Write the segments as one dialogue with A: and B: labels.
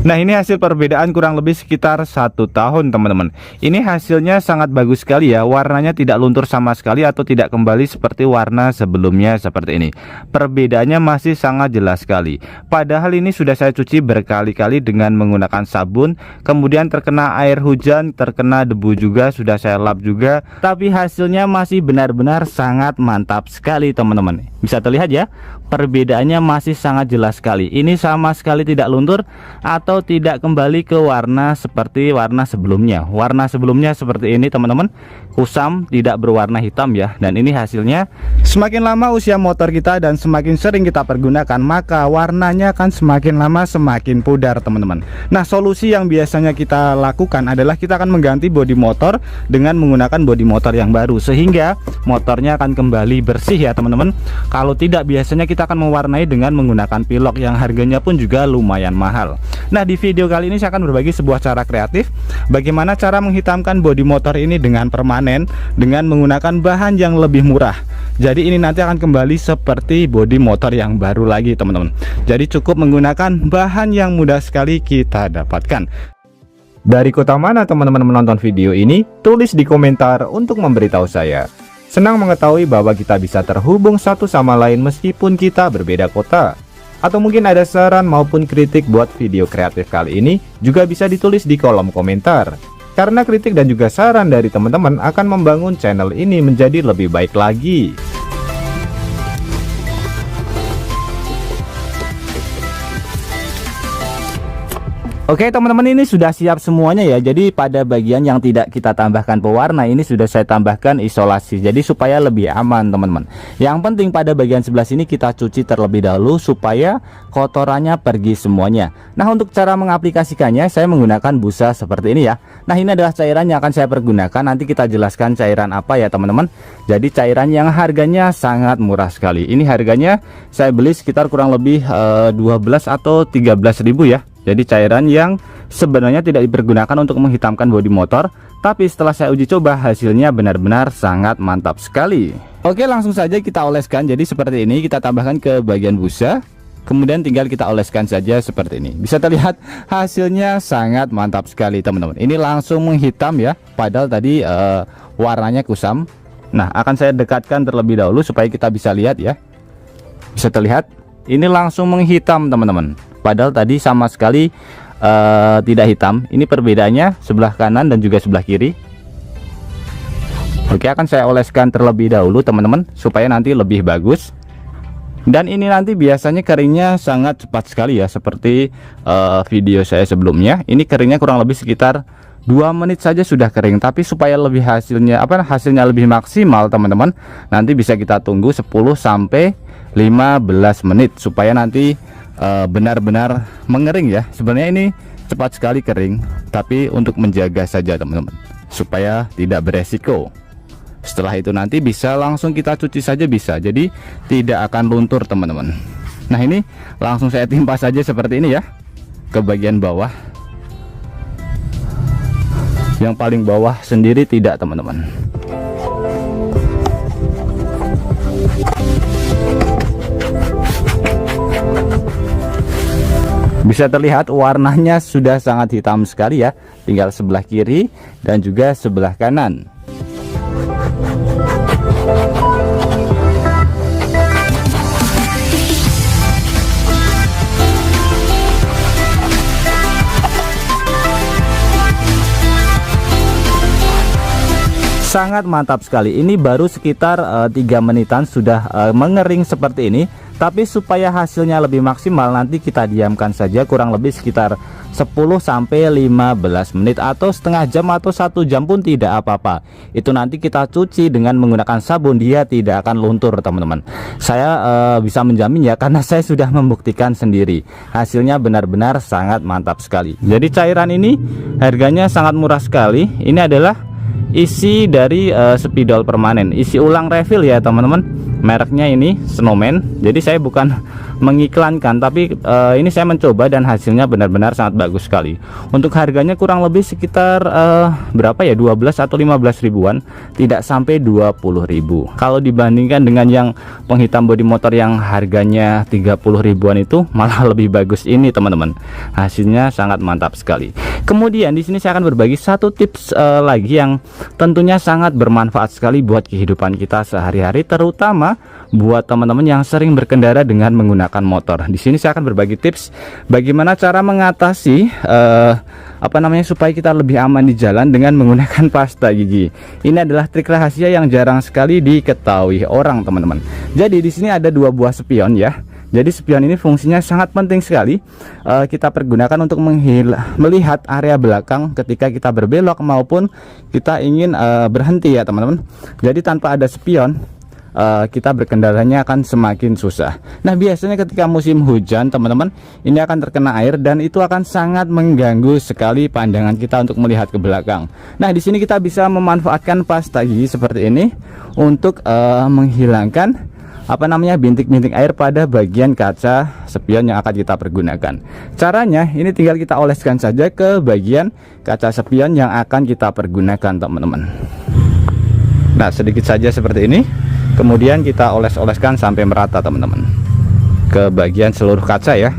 A: Nah, ini hasil perbedaan kurang lebih sekitar 1 tahun teman-teman. Ini hasilnya sangat bagus sekali ya. Warnanya tidak luntur sama sekali atau tidak kembali seperti warna sebelumnya seperti ini. Perbedaannya masih sangat jelas sekali. Padahal ini sudah saya cuci berkali-kali dengan menggunakan sabun. Kemudian terkena air hujan, terkena debu juga, sudah saya lap juga. Tapi hasilnya masih benar-benar sangat mantap sekali teman-teman. Bisa terlihat ya, perbedaannya masih sangat jelas sekali. Ini sama sekali tidak luntur atau tidak kembali ke warna seperti warna sebelumnya. Warna sebelumnya seperti ini teman-teman, kusam, tidak berwarna hitam ya. Dan ini hasilnya, semakin lama usia motor kita dan semakin sering kita pergunakan, maka warnanya akan semakin lama semakin pudar teman-teman. Nah, solusi yang biasanya kita lakukan adalah kita akan mengganti bodi motor dengan menggunakan bodi motor yang baru, sehingga motornya akan kembali bersih ya teman-teman. Kalau tidak, biasanya kita akan mewarnai dengan menggunakan pilok yang harganya pun juga lumayan mahal. Nah, di video kali ini saya akan berbagi sebuah cara kreatif bagaimana cara menghitamkan bodi motor ini dengan permanen dengan menggunakan bahan yang lebih murah. Jadi ini nanti akan kembali seperti bodi motor yang baru lagi teman-teman. Jadi cukup menggunakan bahan yang mudah sekali kita dapatkan. Dari kota mana teman-teman menonton video ini? Tulis di komentar untuk memberitahu saya. Senang mengetahui bahwa kita bisa terhubung satu sama lain meskipun kita berbeda kota. Atau mungkin ada saran maupun kritik buat video kreatif kali ini, juga bisa ditulis di kolom komentar. Karena kritik dan juga saran dari teman-teman akan membangun channel ini menjadi lebih baik lagi. Oke teman-teman, ini sudah siap semuanya ya. Jadi pada bagian yang tidak kita tambahkan pewarna ini sudah saya tambahkan isolasi, jadi supaya lebih aman teman-teman. Yang penting pada bagian sebelah sini kita cuci terlebih dahulu supaya kotorannya pergi semuanya. Nah, untuk cara mengaplikasikannya saya menggunakan busa seperti ini ya. Nah, ini adalah cairan yang akan saya pergunakan. Nanti kita jelaskan cairan apa ya teman-teman. Jadi cairan yang harganya sangat murah sekali. Ini harganya saya beli sekitar kurang lebih 12 atau 13.000 ya. Jadi cairan yang sebenarnya tidak dipergunakan untuk menghitamkan bodi motor, tapi setelah saya uji coba hasilnya benar-benar sangat mantap sekali. Oke, langsung saja kita oleskan. Jadi seperti ini, kita tambahkan ke bagian busa, kemudian tinggal kita oleskan saja seperti ini. Bisa terlihat hasilnya sangat mantap sekali teman-teman. Ini langsung menghitam ya, padahal tadi warnanya kusam. Nah, akan saya dekatkan terlebih dahulu supaya kita bisa lihat ya. Bisa terlihat ini langsung menghitam teman-teman, padahal tadi sama sekali tidak hitam. Ini perbedaannya sebelah kanan dan juga sebelah kiri. Oke, akan saya oleskan terlebih dahulu teman-teman supaya nanti lebih bagus. Dan ini nanti biasanya keringnya sangat cepat sekali ya, seperti video saya sebelumnya. Ini keringnya kurang lebih sekitar 2 menit saja sudah kering. Tapi supaya lebih hasilnya lebih maksimal teman-teman, nanti bisa kita tunggu 10 sampai 15 menit supaya nanti benar-benar mengering ya. Sebenarnya ini cepat sekali kering, tapi untuk menjaga saja teman-teman supaya tidak beresiko. Setelah itu nanti bisa langsung kita cuci saja bisa, jadi tidak akan luntur teman-teman. Nah, ini langsung saya timpa saja seperti ini ya ke bagian bawah. Yang paling bawah sendiri tidak teman-teman. Bisa terlihat warnanya sudah sangat hitam sekali ya. Tinggal sebelah kiri dan juga sebelah kanan. Sangat mantap sekali. Ini baru sekitar 3 menitan sudah mengering seperti ini. Tapi supaya hasilnya lebih maksimal, nanti kita diamkan saja kurang lebih sekitar 10 sampai 15 menit atau setengah jam atau 1 jam pun tidak apa-apa. Itu nanti kita cuci dengan menggunakan sabun, dia tidak akan luntur teman-teman. Saya bisa menjamin ya, karena saya sudah membuktikan sendiri. Hasilnya benar-benar sangat mantap sekali. Jadi cairan ini harganya sangat murah sekali. Ini adalah isi dari spidol permanen, isi ulang refill ya teman-teman. Mereknya ini Snowman. Jadi saya bukan mengiklankan, tapi ini saya mencoba dan hasilnya benar-benar sangat bagus sekali. Untuk harganya kurang lebih sekitar berapa ya, 12 atau 15 ribuan, tidak sampai 20 ribu. Kalau dibandingkan dengan yang penghitam bodi motor yang harganya 30 ribuan itu, malah lebih bagus ini teman-teman. Hasilnya sangat mantap sekali. Kemudian di sini saya akan berbagi satu tips lagi yang tentunya sangat bermanfaat sekali buat kehidupan kita sehari-hari, terutama buat teman-teman yang sering berkendara dengan menggunakan motor. Di sini saya akan berbagi tips bagaimana cara mengatasi supaya kita lebih aman di jalan dengan menggunakan pasta gigi. Ini adalah trik rahasia yang jarang sekali diketahui orang teman-teman. Jadi di sini ada 2 buah spion ya. Jadi spion ini fungsinya sangat penting sekali, kita pergunakan untuk melihat area belakang ketika kita berbelok maupun kita ingin berhenti ya teman-teman. Jadi tanpa ada spion, kita berkendaranya akan semakin susah. Nah, biasanya ketika musim hujan teman-teman, ini akan terkena air dan itu akan sangat mengganggu sekali pandangan kita untuk melihat ke belakang. Nah, di sini kita bisa memanfaatkan pasta gigi seperti ini untuk menghilangkan bintik-bintik air pada bagian kaca spion yang akan kita pergunakan. Caranya ini tinggal kita oleskan saja ke bagian kaca spion yang akan kita pergunakan teman-teman. Nah, sedikit saja seperti ini. Kemudian kita oles-oleskan sampai merata teman-teman ke bagian seluruh kaca ya.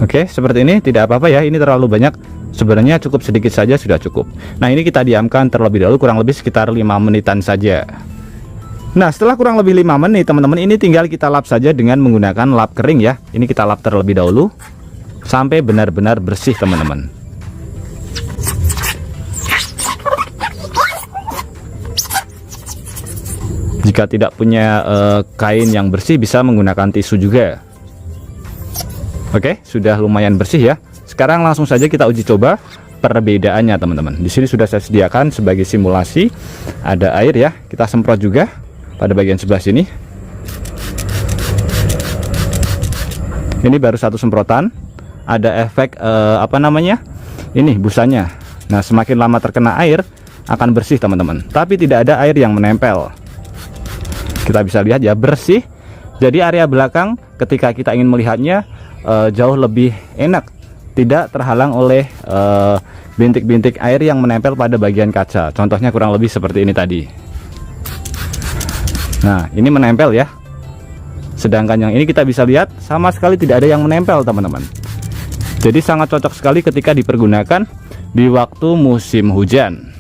A: Oke, seperti ini, tidak apa-apa ya, ini terlalu banyak. Sebenarnya cukup sedikit saja sudah cukup. Nah, ini kita diamkan terlebih dahulu kurang lebih sekitar 5 menitan saja. Nah, setelah kurang lebih 5 menit teman-teman, ini tinggal kita lap saja dengan menggunakan lap kering ya. Ini kita lap terlebih dahulu sampai benar-benar bersih teman-teman. Jika tidak punya kain yang bersih, bisa menggunakan tisu juga. Oke, sudah lumayan bersih ya. Sekarang langsung saja kita uji coba perbedaannya teman-teman. Di sini sudah saya sediakan sebagai simulasi, ada air ya. Kita semprot juga pada bagian sebelah sini. Ini baru satu semprotan, ada efek ini busanya. Nah, semakin lama terkena air akan bersih teman-teman, tapi tidak ada air yang menempel. Kita bisa lihat ya, bersih. Jadi area belakang ketika kita ingin melihatnya jauh lebih enak, tidak terhalang oleh bintik-bintik air yang menempel pada bagian kaca. Contohnya kurang lebih seperti ini tadi. Nah, ini menempel ya. Sedangkan yang ini kita bisa lihat sama sekali tidak ada yang menempel teman-teman. Jadi sangat cocok sekali ketika dipergunakan di waktu musim hujan.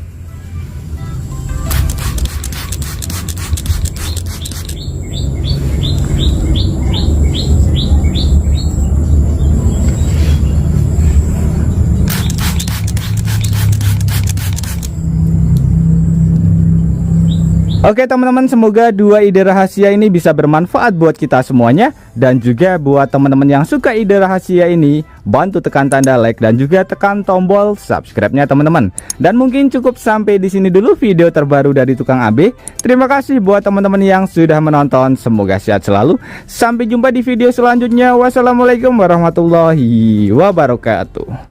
A: Oke teman-teman, semoga 2 ide rahasia ini bisa bermanfaat buat kita semuanya. Dan juga buat teman-teman yang suka ide rahasia ini, bantu tekan tanda like dan juga tekan tombol subscribe-nya teman-teman. Dan mungkin cukup sampai di sini dulu video terbaru dari Tukang AB. Terima kasih buat teman-teman yang sudah menonton. Semoga sehat selalu. Sampai jumpa di video selanjutnya. Wassalamualaikum warahmatullahi wabarakatuh.